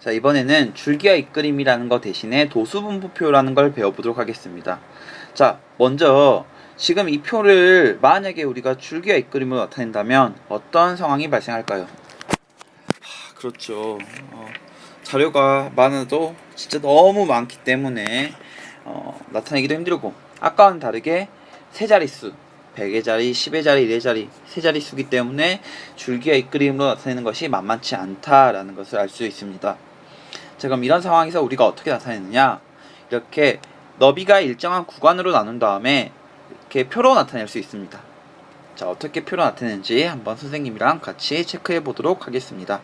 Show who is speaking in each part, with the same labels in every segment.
Speaker 1: 자, 이번에는 줄기와 잇그림이라는 거 대신에 도수분포표라는 걸 배워보도록 하겠습니다. 자, 먼저 지금 이 표를 만약에 우리가 줄기와 잇그림으로 나타낸다면 어떤 상황이 발생할까요? 그렇죠. 자료가 많아도 진짜 너무 많기 때문에 나타내기도 힘들고, 아까와는 다르게 세 자릿수 100의 자리, 10의 자리, 1의 자리, 세 자릿수기 때문에 줄기와 잇그림으로 나타내는 것이 만만치 않다라는 것을 알 수 있습니다. 자, 그럼 이런 상황에서 우리가 어떻게 나타내느냐, 이렇게 너비가 일정한 구간으로 나눈 다음에 이렇게 표로 나타낼 수 있습니다. 자, 어떻게 표로 나타내는지 한번 선생님이랑 같이 체크해 보도록 하겠습니다.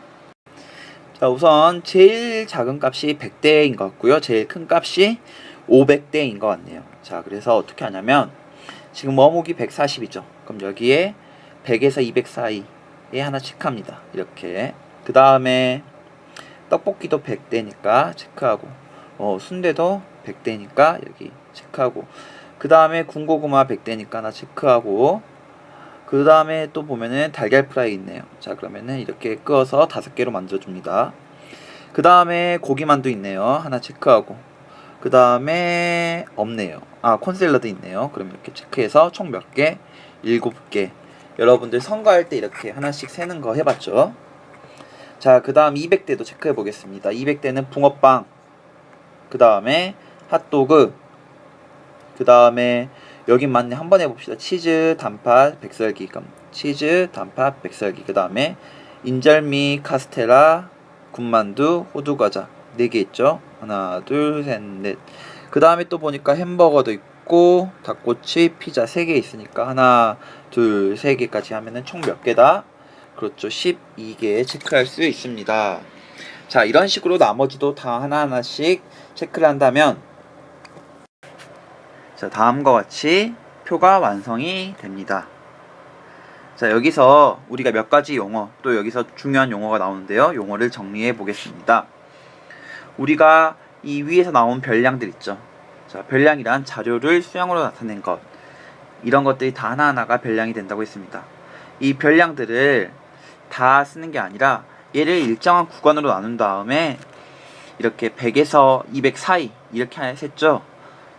Speaker 1: 자, 우선 제일 작은 값이 100대인 것 같고요, 제일 큰 값이 500대인 것 같네요. 자, 그래서 어떻게 하냐면 지금 어묵이 140이죠. 그럼 여기에 100에서 200 사이에 하나 체크합니다. 이렇게. 그 다음에 떡볶이도 100대니까 체크하고, 순대도 100대니까 여기 체크하고, 그 다음에 군고구마 100대니까 하나 체크하고, 그 다음에 또 보면은 달걀 프라이 있네요. 자, 그러면은 이렇게 끄어서 5개로 만들어줍니다. 그 다음에 고기만두 있네요. 하나 체크하고, 그 다음에 없네요. 콘샐러드 있네요. 그럼 이렇게 체크해서 총 몇 개? 7개. 여러분들 선거할 때 이렇게 하나씩 세는 거 해봤죠? 자, 그 다음 200대도 체크해 보겠습니다. 200대는 붕어빵, 그 다음에 핫도그, 그 다음에 여긴 맞네. 한번 해봅시다. 치즈, 단팥, 백설기. 그럼 치즈, 단팥, 백설기. 그 다음에 인절미, 카스테라, 군만두, 호두과자. 4개 있죠? 하나, 둘, 셋, 넷. 그 다음에 또 보니까 햄버거도 있고 닭꼬치, 피자 3개 있으니까 하나, 둘, 3개까지 하면은 총 몇 개다? 그렇죠. 12개 체크할 수 있습니다. 자, 이런 식으로 나머지도 다 하나하나씩 체크를 한다면, 자, 다음과 같이 표가 완성이 됩니다. 자, 여기서 우리가 몇 가지 용어, 또 여기서 중요한 용어가 나오는데요. 용어를 정리해 보겠습니다. 우리가 이 위에서 나온 별량들 있죠. 자, 별량이란 자료를 수량으로 나타낸 것, 이런 것들이 다 하나하나가 별량이 된다고 했습니다. 이 별량들을 다 쓰는 게 아니라 얘를 일정한 구간으로 나눈 다음에 이렇게 100에서 200 사이 이렇게 했죠.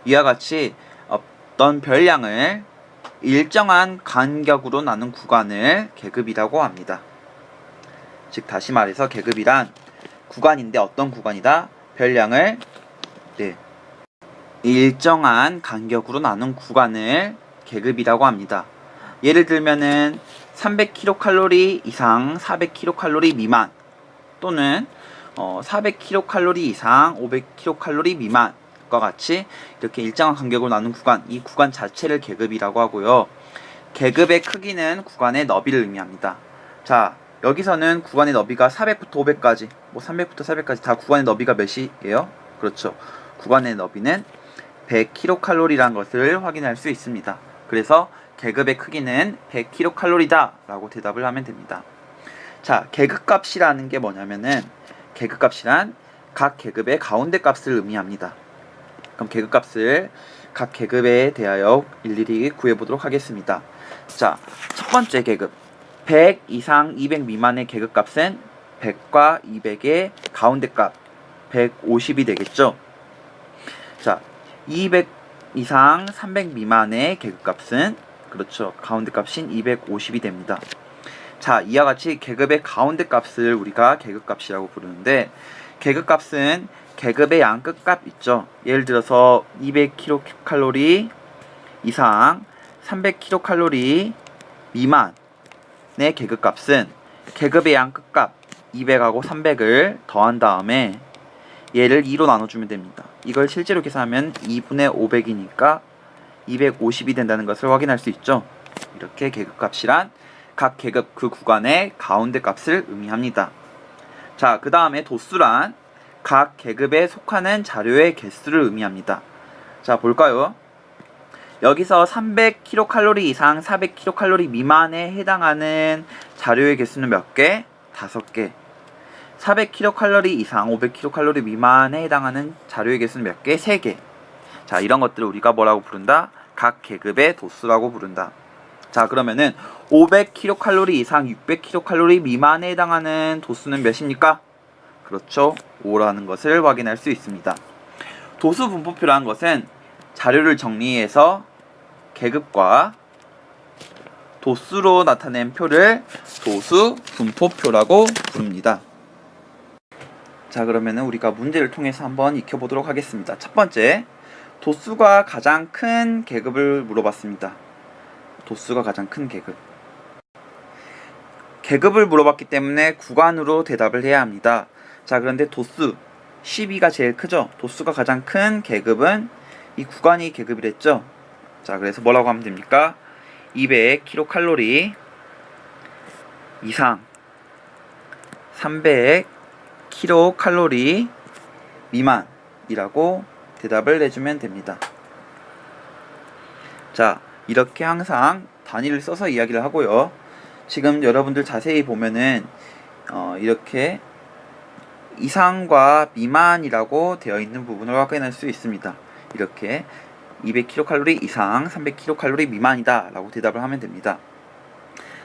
Speaker 1: 이와 같이 어떤 별량을 일정한 간격으로 나눈 구간을 계급이라고 합니다. 즉, 다시 말해서 계급이란 구간인데 어떤 구간이다? 별량을 일정한 간격으로 나눈 구간을 계급이라고 합니다. 예를 들면은 300kcal 이상 400kcal 미만, 또는 400kcal 이상 500kcal 미만과 같이 이렇게 일정한 간격으로 나눈 구간, 이 구간 자체를 계급이라고 하고요. 계급의 크기는 구간의 너비를 의미합니다. 자, 여기서는 구간의 너비가 400부터 500까지, 300부터 400까지 다 구간의 너비가 몇이에요? 그렇죠. 구간의 너비는 100kcal라는 것을 확인할 수 있습니다. 그래서 계급의 크기는 100kcal다 라고 대답을 하면 됩니다. 자, 계급값이라는 게 뭐냐면은, 계급값이란 각 계급의 가운데 값을 의미합니다. 그럼 계급값을 각 계급에 대하여 일일이 구해보도록 하겠습니다. 자, 첫 번째 계급 100 이상 200 미만의 계급값은 100과 200의 가운데 값 150이 되겠죠. 자, 200 이상 300 미만의 계급값은, 그렇죠, 가운데 값인 250이 됩니다. 자, 이와 같이 계급의 가운데 값을 우리가 계급값이라고 부르는데, 계급값은 계급의 양끝값 있죠. 예를 들어서 200kcal 이상 300kcal 미만의 계급값은 계급의 양끝값 200하고 300을 더한 다음에 얘를 2로 나눠주면 됩니다. 이걸 실제로 계산하면 2분의 500이니까 250이 된다는 것을 확인할 수 있죠. 이렇게 계급값이란 각 계급 그 구간의 가운데 값을 의미합니다. 자, 그 다음에 도수란 각 계급에 속하는 자료의 개수를 의미합니다. 자, 볼까요? 여기서 300kcal 이상 400kcal 미만에 해당하는 자료의 개수는 몇 개? 5개. 400kcal 이상 500kcal 미만에 해당하는 자료의 개수는 몇 개? 3개. 자, 이런 것들을 우리가 뭐라고 부른다? 각 계급의 도수라고 부른다. 자, 그러면은 500kcal 이상 600kcal 미만에 해당하는 도수는 몇입니까? 그렇죠. 5라는 것을 확인할 수 있습니다. 도수 분포표라는 것은 자료를 정리해서 계급과 도수로 나타낸 표를 도수 분포표라고 부릅니다. 자, 그러면은 우리가 문제를 통해서 한번 익혀보도록 하겠습니다. 첫 번째, 도수가 가장 큰 계급을 물어봤습니다. 도수가 가장 큰 계급. 계급을 물어봤기 때문에 구간으로 대답을 해야 합니다. 자, 그런데 도수 12가 제일 크죠. 도수가 가장 큰 계급은 이 구간이 계급이랬죠. 자, 그래서 뭐라고 하면 됩니까? 200kcal 이상 300kcal 미만이라고 대답을 해주면 됩니다. 자, 이렇게 항상 단위를 써서 이야기를 하고요. 지금 여러분들 자세히 보면은 이렇게 이상과 미만이라고 되어 있는 부분을 확인할 수 있습니다. 이렇게 200kcal 이상 300kcal 미만이다 라고 대답을 하면 됩니다.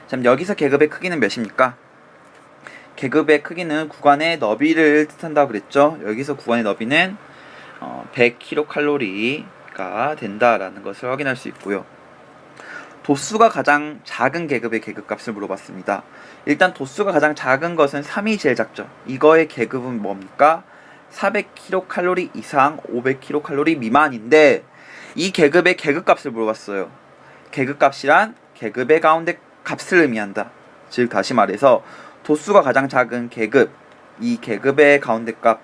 Speaker 1: 자, 여기서 계급의 크기는 몇입니까? 계급의 크기는 구간의 너비를 뜻한다고 그랬죠. 여기서 구간의 너비는 100kcal가 된다라는 것을 확인할 수 있고요. 도수가 가장 작은 계급의 계급값을 물어봤습니다. 일단 도수가 가장 작은 것은 3이 제일 작죠. 이거의 계급은 뭡니까? 400kcal 이상 500kcal 미만인데 이 계급의 계급값을 물어봤어요. 계급값이란 계급의 가운데 값을 의미한다. 즉 다시 말해서 도수가 가장 작은 계급, 이 계급의 가운데 값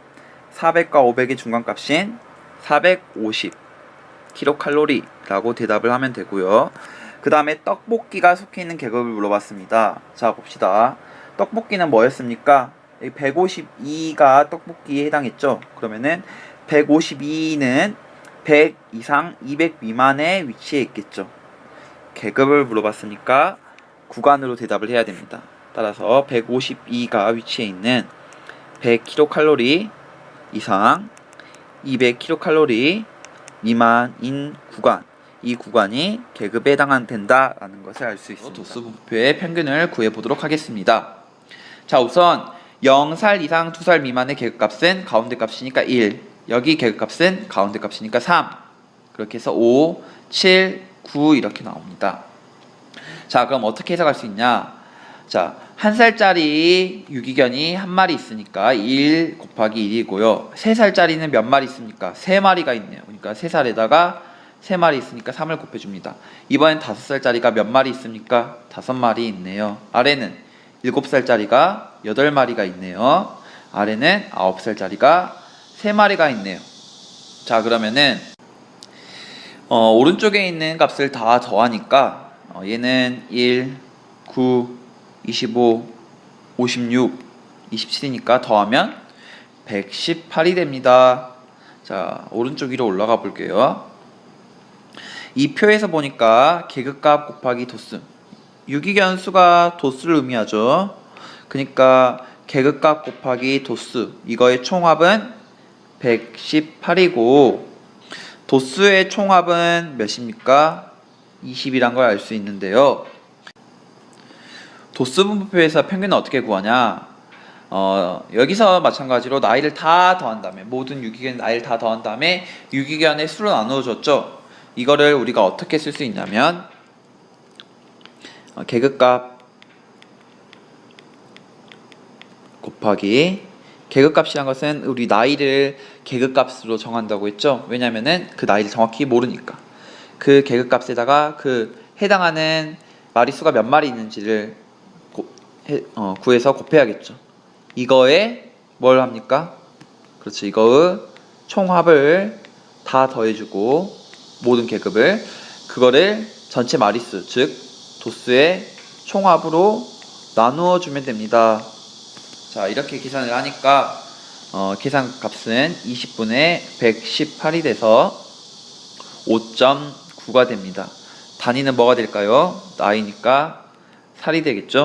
Speaker 1: 400과 500의 중간값인 450kcal라고 대답을 하면 되고요. 그 다음에 떡볶이가 속해 있는 계급을 물어봤습니다. 자, 봅시다. 떡볶이는 뭐였습니까? 152가 떡볶이에 해당했죠. 그러면은 152는 100 이상 200 미만에 위치해 있겠죠. 계급을 물어봤으니까 구간으로 대답을 해야 됩니다. 따라서 152가 위치해 있는 100kcal 이상 200kcal 미만인 구간, 이 구간이 계급에 해당된다라는 것을 알 수 있습니다. 도수 분포표의 평균을 구해보도록 하겠습니다. 자, 우선 0살 이상 2살 미만의 계급값은 가운데 값이니까 1, 여기 계급값은 가운데 값이니까 3, 그렇게 해서 5, 7, 9 이렇게 나옵니다. 자, 그럼 어떻게 해석할 수 있냐? 자, 1살짜리 유기견이 한 마리 있으니까 1 곱하기 1이고요. 3살짜리는 몇 마리 있습니까? 3마리가 있네요. 그러니까 3살에다가 3마리 있으니까 3을 곱해줍니다. 이번엔 5살짜리가 몇 마리 있습니까? 5마리 있네요. 아래는 7살짜리가 8마리가 있네요. 아래는 9살짜리가 3마리가 있네요. 자, 그러면은 오른쪽에 있는 값을 다 더하니까 얘는 1, 9, 25, 56, 27이니까 더하면 118이 됩니다. 자, 오른쪽 위로 올라가 볼게요. 이 표에서 보니까 계급값 곱하기 도수, 유기견 수가 도수를 의미하죠. 그러니까 계급값 곱하기 도수, 이거의 총합은 118이고 도수의 총합은 몇입니까? 20이란 걸 알 수 있는데요. 도수 분포표에서 평균은 어떻게 구하냐? 여기서 마찬가지로 나이를 다 더한 다음에, 모든 유기견 나이를 다 더한 다음에 유기견의 수로 나누어 줬죠. 이거를 우리가 어떻게 쓸 수 있냐면 계급값 곱하기, 계급값이란 것은 우리 나이를 계급값으로 정한다고 했죠. 왜냐면은 그 나이를 정확히 모르니까 그 계급값에다가 그 해당하는 마리수가 몇 마리 있는지를 구해서 곱해야겠죠. 이거에 뭘 합니까? 그렇죠. 이거의 총합을 다 더해주고 모든 계급을, 그거를 전체 마리수, 즉 도수의 총합으로 나누어 주면 됩니다. 자, 이렇게 계산을 하니까 계산값은 20분의 118이 돼서 5.9가 됩니다. 단위는 뭐가 될까요? 나이니까 살이 되겠죠.